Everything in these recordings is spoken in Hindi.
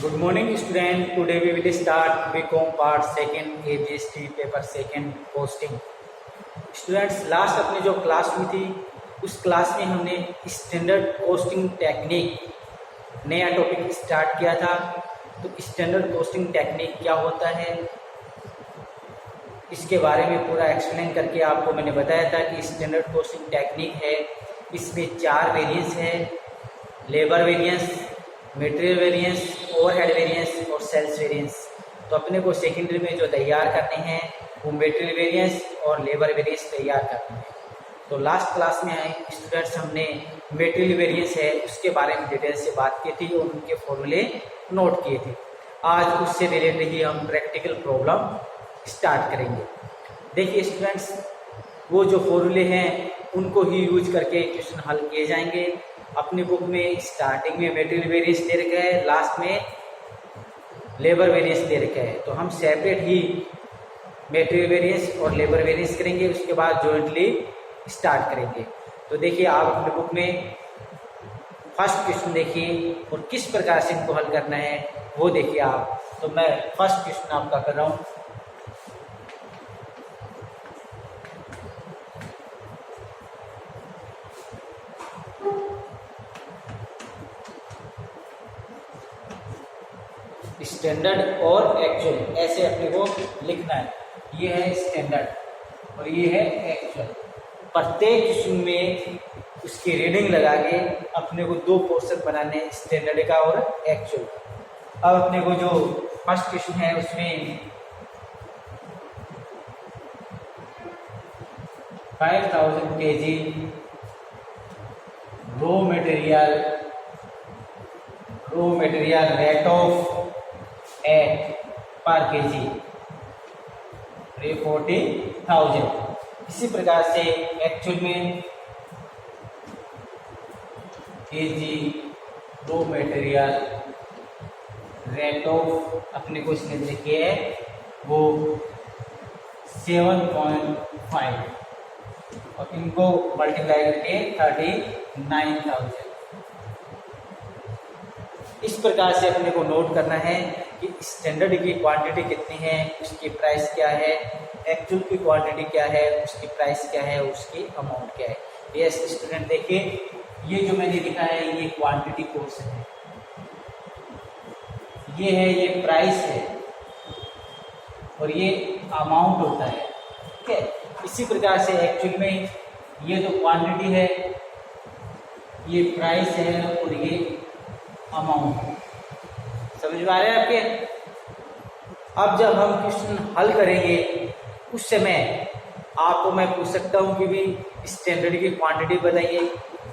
Good morning student. Today we will start BCom part second ABST paper second costing. Students last अपनी जो क्लास हुई थी उस क्लास में हमने स्टैंडर्ड कॉस्टिंग टेक्निक नया टॉपिक स्टार्ट किया था। तो स्टैंडर्ड कॉस्टिंग टेक्निक क्या होता है इसके बारे में पूरा एक्सप्लेन करके आपको मैंने बताया था कि स्टैंडर्ड कॉस्टिंग टेक्निक है, इसमें 4 वेरिएंस है, labour variance, material variance, overhead variance और सेल्स वेरिएंस। तो अपने को सेकेंडरी में जो तैयार करने हैं वो मटेरियल वेरिएंस और लेबर वेरिएंस तैयार करने हैं। तो लास्ट क्लास में आए स्टूडेंट्स हमने मटेरियल वेरिएंस है उसके बारे में डिटेल से बात की थी और उनके फॉर्मूले नोट किए थे। आज उससे रिलेटेड ही हम प्रैक्टिकल प्रॉब्लम स्टार्ट करेंगे। देखिए स्टूडेंट्स, वो जो फॉर्मूले हैं उनको ही यूज करके क्वेश्चन हल किए जाएंगे। अपनी बुक में स्टार्टिंग में मटेरियल वेरिएंस दे रखा है, लास्ट में लेबर वेरिएंस दे रखा है। तो हम सेपरेट ही मटेरियल वेरिएंस और लेबर वेरिएंस करेंगे, उसके बाद जॉइंटली स्टार्ट करेंगे। तो देखिए आप अपनी बुक में फर्स्ट क्वेश्चन देखिए और किस प्रकार से इनको हल करना है वो देखिए आप। तो मैं फर्स्ट क्वेश्चन आपका कर रहा हूँ। स्टैंडर्ड और एक्चुअल ऐसे अपने को लिखना है। ये है स्टैंडर्ड और ये है एक्चुअल। प्रत्येक क्वेश्चन में उसकी रीडिंग लगा के अपने को 2 पोर्शन बनाने हैं, स्टैंडर्ड का और एक्चुअल। अब अपने को जो फर्स्ट क्वेश्चन है उसमें 5000 kg raw material rate of eight per kg 40,000। इसी प्रकार से एक्चुअल में kg raw material rate of अपने को इसमें लिखे है वो 7.5 और इनको मल्टीप्लाई करके 39,000। इस प्रकार से अपने को नोट करना है कि स्टैंडर्ड की क्वांटिटी कितनी है, उसकी प्राइस क्या है, एक्चुअल की क्वांटिटी क्या है, उसकी प्राइस क्या है, उसकी अमाउंट क्या है। यस स्टूडेंट देखिए, ये जो मैंने लिखा है ये क्वांटिटी पोर्शन है, ये है ये प्राइस है और ये अमाउंट होता है। ठीक है, इसी प्रकार से एक्चुअल में ये तो क्वांटिटी है, ये प्राइस है और ये अमाउंट। समझ में आ रहा है आपके? अब जब हम क्वेश्चन हल करेंगे उस समय आपको मैं पूछ सकता हूँ कि भी स्टैंडर्ड की क्वांटिटी बताइए,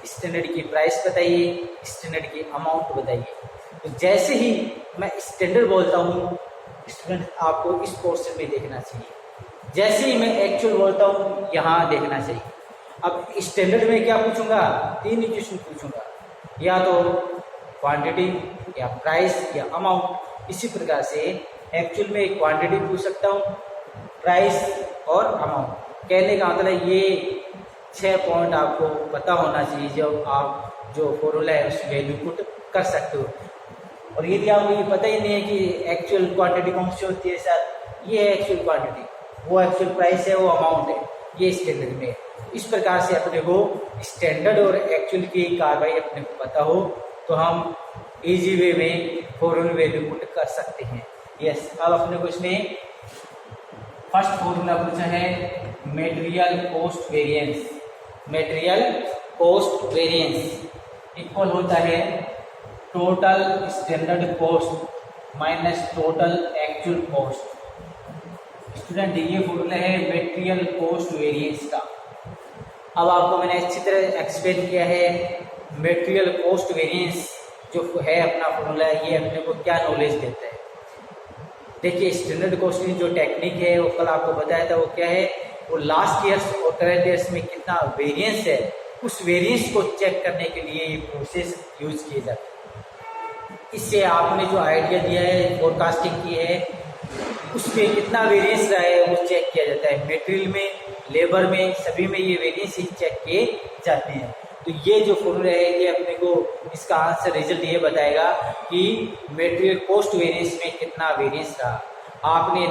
स्टैंडर्ड की प्राइस बताइए, स्टैंडर्ड की अमाउंट बताइए। तो जैसे ही मैं स्टैंडर्ड बोलता हूँ स्टूडेंट आपको इस पोर्शन में देखना चाहिए, जैसे ही मैं एक्चुअल बोलता हूँ यहाँ देखना चाहिए। अब स्टैंडर्ड में क्या पूछूंगा? 3 क्वेश्चन पूछूंगा, या तो क्वांटिटी या प्राइस या अमाउंट। इसी प्रकार से एक्चुअल में क्वांटिटी पूछ सकता हूँ, प्राइस और अमाउंट। कहने का मतलब ये 6 पॉइंट आपको पता होना चाहिए जब आप जो फॉर्मूला है उस वैल्यू पुट कर सकते हो। और यदि आपको ये पता ही नहीं है कि एक्चुअल क्वांटिटी कौन सी होती है, सर ये है एक्चुअल क्वांटिटी, वो एक्चुअल प्राइस है, वो अमाउंट है, ये स्टैंडर्ड में। इस प्रकार से अपने को स्टैंडर्ड और एक्चुअल की कार्रवाई अपने को पता हो तो हम इजी वे में फॉर्मूला वैल्यू पुट कर सकते हैं। यस, अब अपने को इसमें फर्स्ट फॉर्मूला पूछा है material cost variance. Material cost variance equal होता है total standard cost minus total actual cost. Student ये फॉर्मूला है मटेरियल कॉस्ट वेरिएंस का। अब आपको मैंने अच्छी तरह एक्सप्लेन किया है मटेरियल कॉस्ट वेरिएंस जो है अपना फॉर्मूला, ये अपने को क्या नॉलेज देता है। देखिए स्टैंडर्ड कॉस्टिंग जो टेक्निक है वो कल आपको बताया था, वो क्या है, वो लास्ट ईयर्स और करंट ईयर्स में कितना वेरिएंस है उस वेरिएंस को चेक करने के लिए ये प्रोसेस यूज किए जाते हैं। इससे आपने जो आइडिया दिया है, फोरकास्टिंग की है, उसमें कितना वेरिएंस रहा है वो चेक किया जाता है। मटेरियल में, लेबर में, सभी में ये वेरिएंस ही चेक किए जाते हैं। तो ये जो फॉर्मूला है ये अपने को इसका आंसर रिजल्ट ये बताएगा कि मटेरियल कॉस्ट वेरिएंस में कितना वेरिएंस रहा। आपने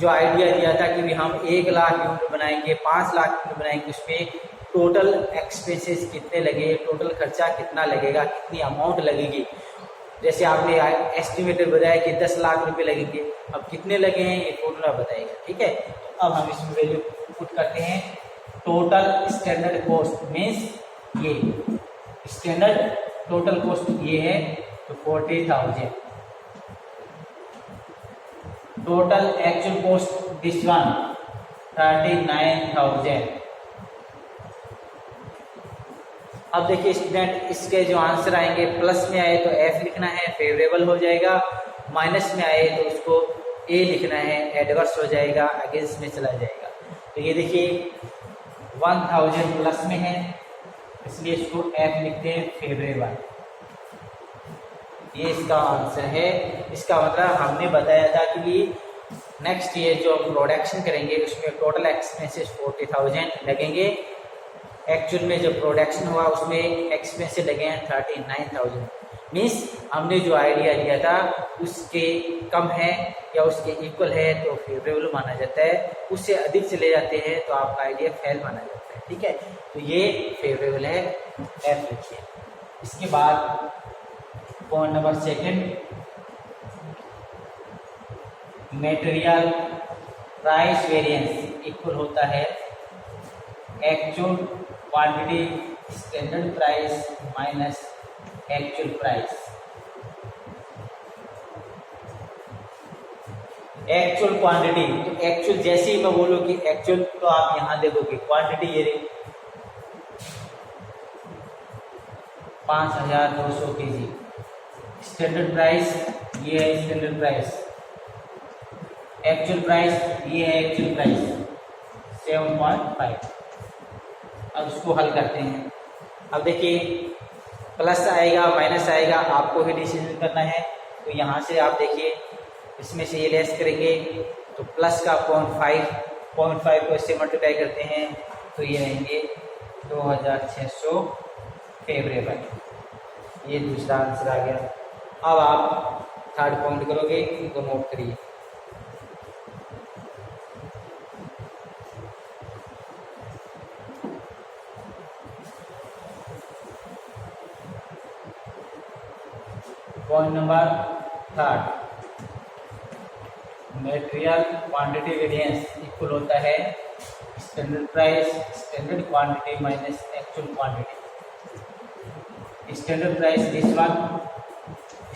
जो आइडिया दिया था कि भी हम 1 लाख यूनिट बनाएंगे, 5 लाख यूनिट बनाएंगे, उसमें टोटल एक्सपेंसेस कितने लगे, टोटल खर्चा कितना लगेगा, कितनी अमाउंट लगेगी। जैसे आपने एस्टिमेटेड बताया कि 10 लाख रुपए लगेंगे, अब कितने लगे हैं ये फॉर्मूला बताएगा। ठीक है, तो अब हम इसमें वैल्यू पुट करते हैं। टोटल स्टैंडर्ड कॉस्ट मीन्स ये स्टैंडर्ड टोटल कॉस्ट ये है तो 40,000। Total actual cost this one 39,000। अब देखिए स्टूडेंट, इसके जो आंसर आएंगे प्लस में आए तो एफ लिखना है, फेवरेबल हो जाएगा। माइनस में आए तो उसको ए लिखना है, एडवर्स हो जाएगा, अगेंस्ट में चला जाएगा। तो ये देखिए 1000 प्लस में है इसलिए इसको एफ लिखते हैं, फेवरेबल। ये इसका आंसर है। इसका मतलब हमने बताया था कि नेक्स्ट ईयर जो हम प्रोडक्शन करेंगे उसमें टोटल एक्सपेंसेस 40,000 लगेंगे। एक्चुअल में जो प्रोडक्शन हुआ उसमें एक्सपेंसेस लगे हैं 39,000। मीन्स हमने जो आइडिया दिया था उसके कम है या उसके इक्वल है तो फेवरेबल माना जाता है, उससे अधिक चले जाते हैं तो आपका आइडिया फेल माना जाता है। ठीक है, तो ये फेवरेबल है, एफ लिखिए। इसके बाद point number 2, material price variance equal होता है actual quantity standard price minus actual price. Actual quantity तो एक्चुअल जैसे ही मैं बोलूं कि एक्चुअल तो आप यहां देखोगे क्वांटिटी ये रही 5200 kg। स्टैंडर्ड प्राइस ये है स्टैंडर्ड प्राइस, एक्चुअल प्राइस ये है एक्चुअल प्राइस 7.5। अब इसको हल करते हैं। अब देखिए प्लस आएगा माइनस आएगा, आपको ही डिसीजन करना है। तो यहाँ से आप देखिए इसमें से ये लेस करेंगे तो प्लस का 0.5 को इससे मल्टीप्लाई करते हैं तो ये रहेंगे 2600 फेवरेबल। ये दूसरा आंसर आ गया। अब आप थर्ड पॉइंट करोगे, इनको नोट करिए। Point number 3, material quantity variance equal होता है standard price standard quantity minus actual quantity. Standard price this one,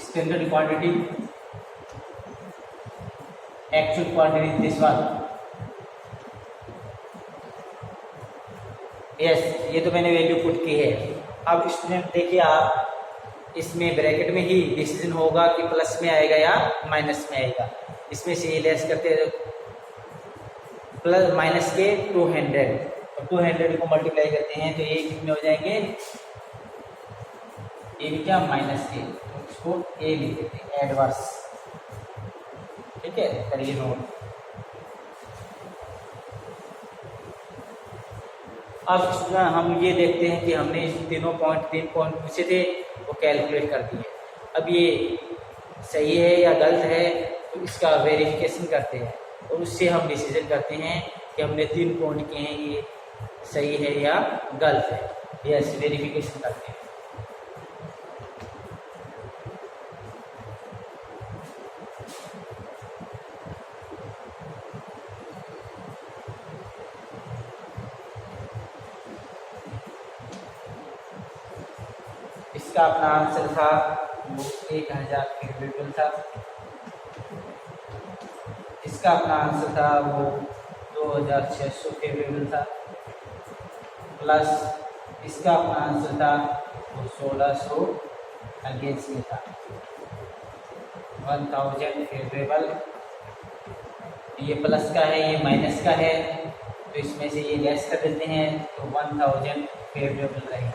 standard quantity, actual quantity this one. Yes, ये तो मैंने वैल्यू पुट की है। अब स्टूडेंट देखिए आप इसमें ब्रैकेट में ही डिसीजन होगा कि प्लस में आएगा या माइनस में आएगा। इसमें से ये लेस करते हैं प्लस माइनस के 200 और 200 को मल्टीप्लाई करते हैं तो ये कितने हो जाएंगे, ये भी क्या माइनस के, इसको ए लिख देते हैं एडवर्स। ठीक है, करिए नोट। अब हम ये देखते हैं कि हमने 3 पॉइंट पूछे थे वो कैलकुलेट कर दिए। अब ये सही है या गलत है तो इसका वेरिफिकेशन करते हैं और उससे हम डिसीजन करते हैं कि हमने 3 पॉइंट किए हैं ये सही है या गलत है। यस, वेरिफिकेशन करते हैं। इसका अपना आंसर था वो 1000 फेवरेबल था। इसका अपना आंसर था वो 2600 फेवरेबल था, प्लस इसका अपना आंसर था वो 1600 अगेंस्ट में था, 1000 फेवरेबल। ये प्लस का है ये माइनस का है तो इसमें से ये लेस कर देते हैं तो 1000 फेवरेबल रहेगा।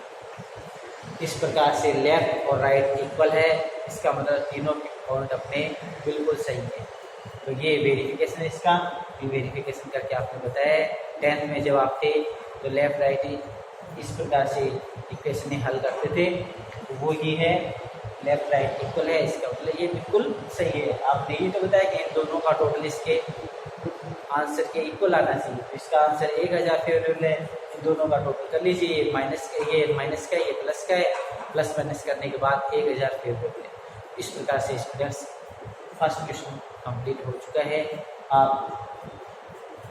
इस प्रकार से लेफ्ट और राइट इक्वल है, इसका मतलब तीनों के पॉइंट अपने बिल्कुल सही है। तो ये वेरिफिकेशन इसका, ये वेरिफिकेशन करके आपने बताया है 10th में जब आप थे तो लेफ्ट राइट इस प्रकार से इक्वेशन हल करते थे। तो वो ये है, लेफ्ट राइट इक्वल है, इसका मतलब ये बिल्कुल सही है। आपने ये तो बताया कि इन दोनों का टोटल इसके आंसर के इक्वल आना चाहिए, तो इसका आंसर 1000 फेवरेबल है। इन दोनों का टोटल कर लीजिए, ये माइनस का ये प्लस का है, प्लस माइनस करने के बाद 1000 फेवरेबल है। इस प्रकार से स्टूडेंट्स फर्स्ट क्वेश्चन कंप्लीट हो चुका है। आप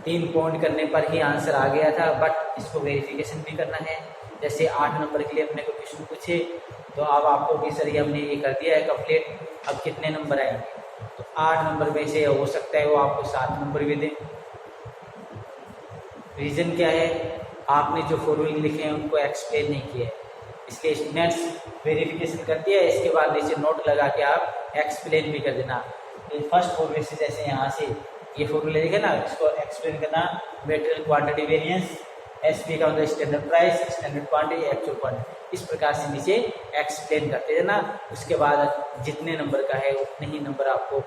3 पॉइंट करने पर ही आंसर आ गया था, बट इसको वेरिफिकेशन भी करना है। जैसे 8 नंबर के लिए अपने को क्वेश्चन पूछे, तो अब आपको कि सर ये हमने ये कर दिया है कंप्लीट, अब कितने नंबर आएंगे, तो 8 नंबर में से हो सकता है वो आपको 7 नंबर भी दें। रीज़न क्या है, आपने जो फॉर्मूले लिखे हैं उनको एक्सप्लेन नहीं किया है, इसलिए स्टूडेंट्स वेरिफिकेशन कर दिया है, इसके बाद नीचे नोट लगा के आप एक्सप्लेन भी कर देना। फर्स्ट फॉर्मूले से जैसे यहाँ से ये फॉर्मूले लिखे ना, इसको एक्सप्लेन करना, मटेरियल क्वांटिटी वेरिएंस, एसपी का मतलब standard price, standard quantity, actual quantity, इस प्रकार से नीचे एक्सप्लेन करते रहना। उसके बाद जितने नंबर का है उतने ही नंबर आपको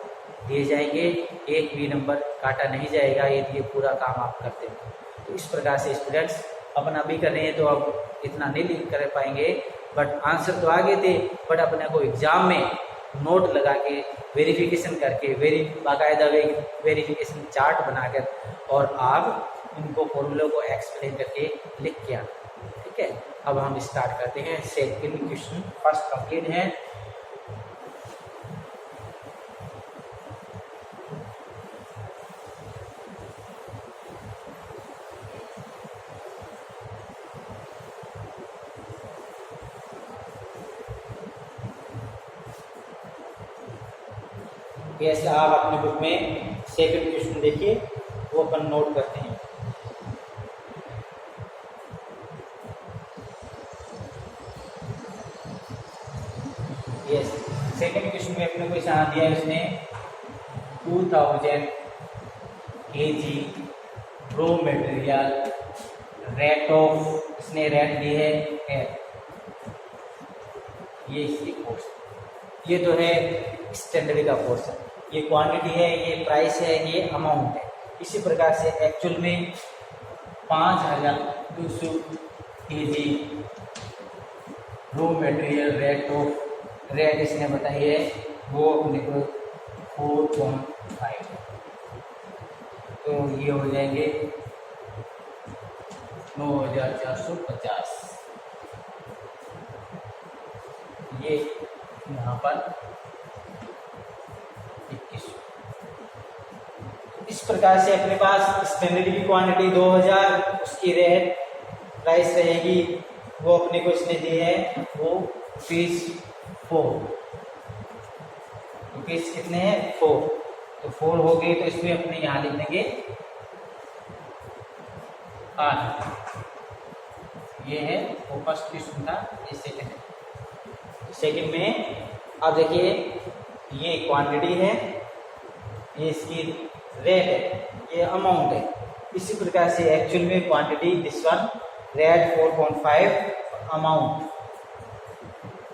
दिए जाएंगे, एक भी नंबर काटा नहीं जाएगा यदि ये पूरा काम आप करते हैं। तो इस प्रकार से स्टूडेंट्स अपन अभी कर रहे हैं तो अब इतना नहीं कर पाएंगे, बट आंसर तो आगे थे, बट अपने को एग्जाम में नोट लगा के वेरिफिकेशन करके बाकायदा वेरिफिकेशन चार्ट बनाकर और आप उनको फॉर्मूलों को एक्सप्लेन करके लिख के आना। ठीक है, अब हम स्टार्ट करते हैं। सेकंड क्वेश्चन फर्स्ट कंप्लीट है। ऐसे आप अपने बुक में सेकंड क्वेश्चन देखिए, वो अपन नोट करते हैं। यस, सेकंड क्वेश्चन में अपने को यहाँ दिया है उसने 2000 kg raw material rate of, इसने रेट दी है ये इसकी कॉस्ट, ये तो है स्टैंडर्ड का पोर्शन, ये क्वांटिटी है, ये प्राइस है, ये अमाउंट है। इसी प्रकार से एक्चुअल में 5200 kg रॉ मटेरियल रेट इसने बताई है, वो अपने को 4.5, तो ये हो जाएंगे 9450। ये यहाँ पर 21। इस प्रकार से अपने पास स्टैंडर्ड की क्वांटिटी 2000, उसकी रेट प्राइस रहेगी, वो अपने को इसने दी है वो रुपीज 4, रुपीज कितने हैं 4, तो 4 हो गई, तो इसमें अपने यहाँ लिख देंगे 8। ये है वो फर्स्ट क्वेश्चन था, ये सेकंड है। सेकंड में अब देखिए ये क्वांटिटी है, ये इसकी रेट है, ये अमाउंट है। इसी प्रकार से एक्चुअल में quantity this one, rate 4.5, amount.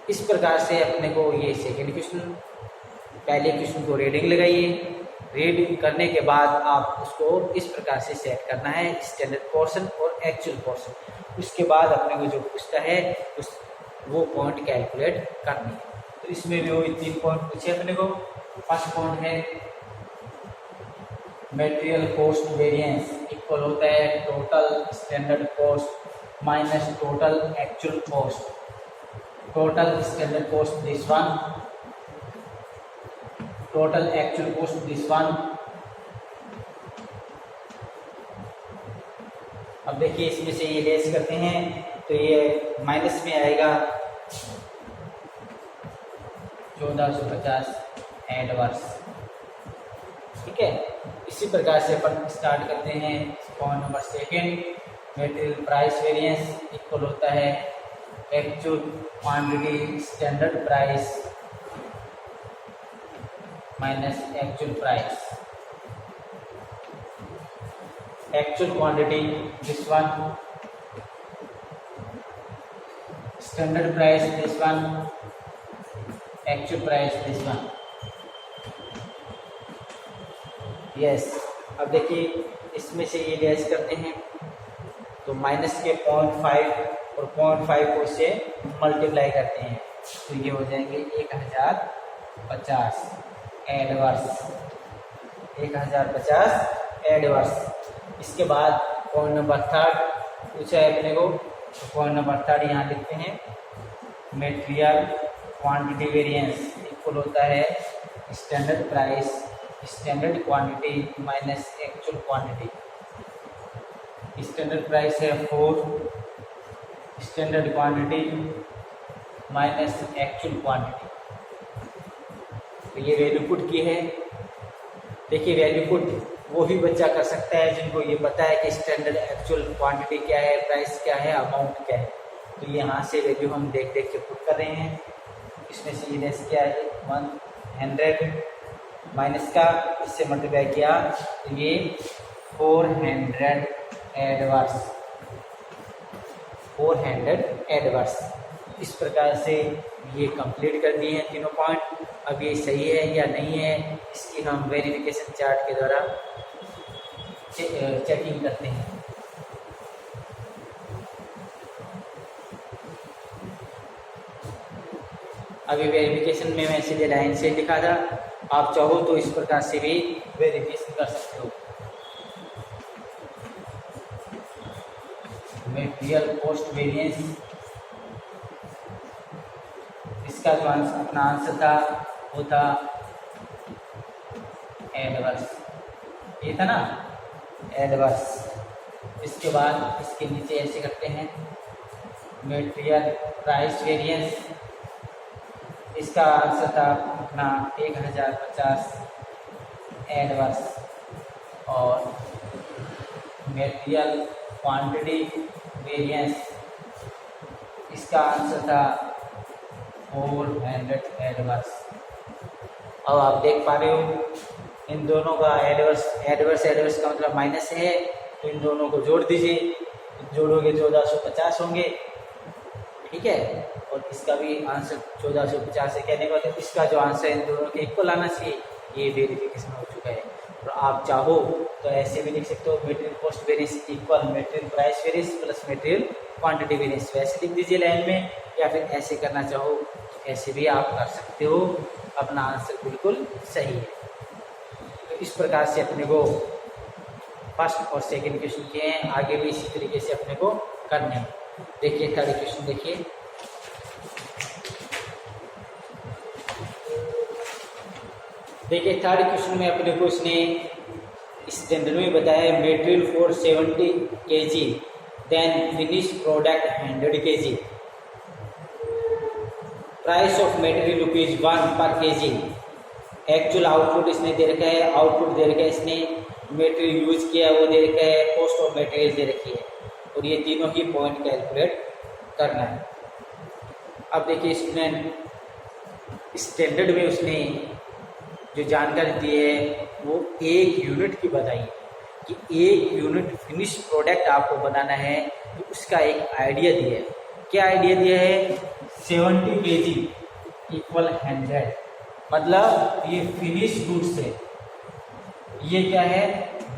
इस प्रकार से अपने को ये सेकंड क्वेश्चन, पहले क्वेश्चन को रीडिंग लगाइए, रीडिंग करने के बाद आप उसको इस प्रकार से सेट करना है, स्टैंडर्ड पोर्शन और एक्चुअल पोर्शन। उसके बाद अपने को जो पूछता है वो पॉइंट कैलकुलेट करनी है। तो इसमें भी वही 3 पॉइंट पूछे अपने को। फर्स्ट पॉइंट है मटेरियल कॉस्ट वेरिएंस इक्वल होता है total standard cost minus total actual cost. Total standard cost this one, total actual cost this one. अब देखिए इसमें से ये लेस करते हैं तो ये माइनस में आएगा 1450 एडवर्स। ठीक है, इसी प्रकार से अपन स्टार्ट करते हैं point number second, material price variance equal होता है actual quantity standard price minus actual price. Actual quantity this one, standard price this one, actual price this one. Yes, अब देखिए इसमें से ये लेस करते हैं तो माइनस के 0.5 और 0.5 को इससे मल्टीप्लाई करते हैं तो ये हो जाएंगे 1050 एडवर्स, 1050 एडवर्स। इसके बाद पॉइंट नंबर 3 पूछा है अपने को, पॉइंट नंबर 3 यहाँ लिखते हैं, मटेरियल क्वांटिटी वेरिएंस इक्वल होता है standard price, standard quantity minus actual quantity. Standard price है 4, standard quantity minus actual quantity. तो ये वैल्यू पुट की है। देखिए वैल्यू पुट वो ही बच्चा कर सकता है जिनको ये पता है कि स्टैंडर्ड एक्चुअल क्वांटिटी क्या है, प्राइस क्या है, अमाउंट क्या है। तो यहाँ से वैल्यू हम देख देख के पुट कर रहे हैं। इसमें से ये क्या है 100 माइनस का इससे मल्टीप्लाई किया तो ये 400 एडवर्स, 400 एडवर्स। इस प्रकार से ये कंप्लीट कर दिए हैं तीनों पॉइंट। अब ये सही है या नहीं है इसकी हम वेरिफिकेशन चार्ट के द्वारा चेकिंग करते हैं। अभी वेरिफिकेशन में मैं सीधे लाइन से लिखा था, आप चाहो तो इस प्रकार से भी वेरिफिकेशन कर सकते हो। मटेरियल कॉस्ट वेरिएंस, इसका जो अपना आंसर था वो था एडवर्स, ये था ना एडवर्स। इसके बाद इसके नीचे ऐसे करते हैं मटेरियल प्राइस वेरिएंस, इसका आंसर था अपना 1050 एडवर्स। और मटेरियल क्वांटिटी वेरिएंस, इसका आंसर था 400 एडवर्स। अब आप देख पा रहे हो इन दोनों का एडवर्स एडवर्स का मतलब माइनस है, तो इन दोनों को जोड़ दीजिए, जोड़ोगे 1450 होंगे, ठीक है। और इसका भी आंसर 1450 है, कहने का मतलब इसका जो आंसर इन दोनों के इक्वल आना चाहिए। ये वेरिफिकेशन हो चुका है। और आप चाहो तो ऐसे भी लिख सकते हो material cost variance equal material price variance plus material quantity variance, वैसे लिख दीजिए लाइन में, या फिर ऐसे करना चाहो तो ऐसे भी आप कर सकते हो। अपना आंसर बिल्कुल सही है। तो इस प्रकार से अपने को फर्स्ट और सेकंड क्वेश्चन किए हैं, आगे भी इसी तरीके से अपने को करने हैं। देखिए थर्ड क्वेश्चन देखिए, थर्ड क्वेश्चन में अपने को इसने स्टैंडर्ड में बताया है material for 70 kg then finish product 100 kg, price of material ₹1 per kg। Actual output इसने दे रखा है, आउटपुट दे रखा है इसने, मटेरियल यूज किया वो दे रखा है, कॉस्ट ऑफ मटेरियल दे रखी है, और ये तीनों ही पॉइंट कैलकुलेट करना है। अब देखिए स्टूडेंट स्टैंडर्ड में उसने जो जानकारी दी है वो 1 यूनिट की बताई है कि 1 यूनिट फिनिश प्रोडक्ट आपको बनाना है, तो उसका एक आइडिया दिया है। क्या आइडिया दिया है 70 kg इक्वल 100, मतलब ये फिनिश गुड्स है, ये क्या है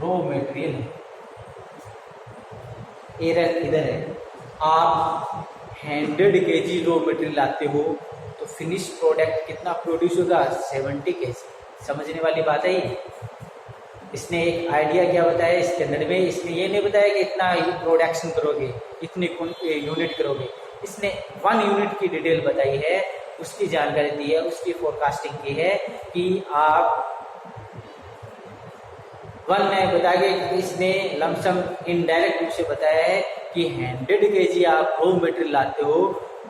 रॉ मटेरियल है। एरर इधर है, आप 100 kg रॉ मटेरियल लाते हो तो फिनिश प्रोडक्ट कितना प्रोड्यूस होगा 70 kg। समझने वाली बात है ये। इसने एक आइडिया क्या बताया स्टैंडर्ड में, इसने ये नहीं बताया कि इतना प्रोडक्शन करोगे, इतनी यूनिट करोगे, इसने 1 यूनिट की डिटेल बताई है, उसकी जानकारी दी है, उसकी फोरकास्टिंग की है कि आप 1 ने बताया कि इसने लमसम इनडायरेक्ट रूप से बताया है कि 100 kg आप रॉ मटेरियल लाते हो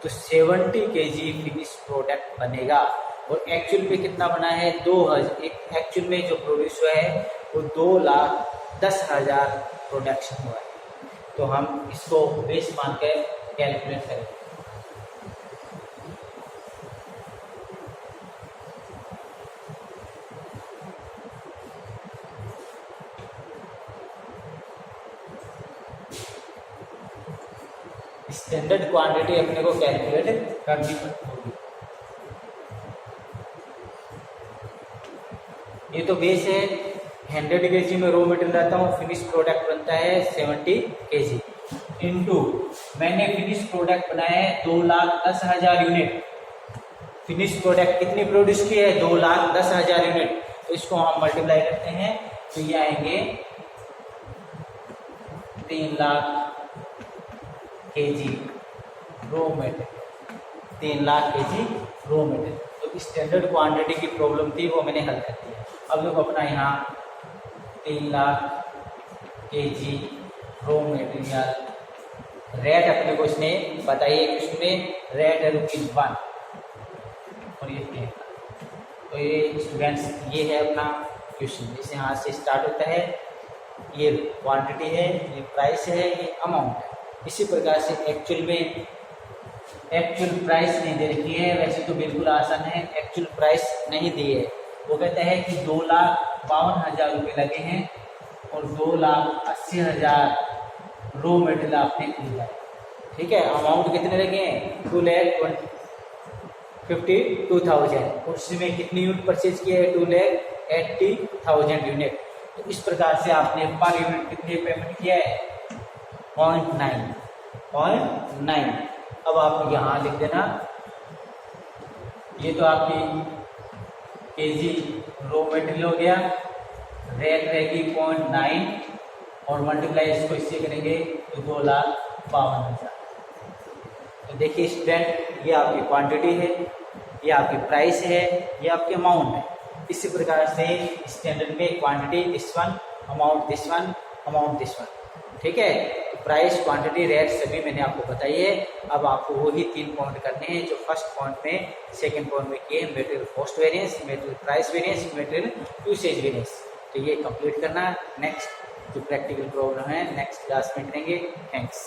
तो 70 kg फिनिश प्रोडक्ट बनेगा। और एक्चुअल में कितना बना है 2000, एक्चुअल में जो प्रोड्यूस हुआ है वो 2,10,000 प्रोडक्शन हुआ है। तो हम इसको बेस मान कर कैलकुलेट करें। स्टैंडर्ड क्वांटिटी अपने को कैलकुलेट करनी होगी। ये तो बेस है, 100 kg में रॉ मटेरियल लाता हूँ, फिनिश प्रोडक्ट बनता है 70 kg। इंटू मैंने फिनिश प्रोडक्ट बनाया है 2,10,000 यूनिट। फिनिश प्रोडक्ट कितनी प्रोड्यूस की है? 2,10,000 यूनिट। तो इसको हम मल्टीप्लाई करते हैं तो ये आएंगे 3 lakh KG raw material. 3 lakh KG raw material. तो स्टैंडर्ड क्वांटिटी की प्रॉब्लम थी वो मैंने हल कर दिया। अब लोग अपना यहाँ 3 lakh KG raw material rate अपने को इसने बताइए, इसमें रेट है ₹1 और ये क्या है। तो ये स्टूडेंट्स ये है अपना क्वेश्चन, इसे यहाँ से स्टार्ट होता है। ये क्वांटिटी है, ये प्राइस है, ये अमाउंट है। इसी प्रकार से एक्चुअल में एक्चुअल प्राइस नहीं दे रखी है, वैसे तो बिल्कुल आसान है। एक्चुअल प्राइस नहीं दी है, वो कहता है कि 2,52,000 रुपये लगे हैं और 2,80,000 रो मटेरियल आपने लिया है। ठीक है, अमाउंट कितने लगे हैं? 2,52,000 और उसमें कितनी यूनिट परचेज किया है? 2,80,000 यूनिट। तो इस प्रकार से आपने पर यूनिट कितने पेमेंट किया है? 0.9। अब आप यहाँ लिख देना, ये तो आपकी केजी रो मटेरियल हो गया, रेट रहेगी 0.9 और मल्टीप्लाई इसको इससे करेंगे तो 2,52,000। तो देखिए स्टूडेंट, ये आपकी क्वांटिटी है, ये आपकी प्राइस है, ये आपकी अमाउंट है। इसी प्रकार से स्टैंडर्ड में quantity this one, amount this one, amount this one. ठीक है, प्राइस, क्वांटिटी, रेट सभी मैंने आपको बताई है। अब आपको वही 3 पॉइंट करने हैं जो फर्स्ट पॉइंट में, सेकंड पॉइंट में किए, material cost variance, material price variance, material usage variance. तो ये कंप्लीट करना। नेक्स्ट जो प्रैक्टिकल प्रॉब्लम है नेक्स्ट क्लास में करेंगे। थैंक्स।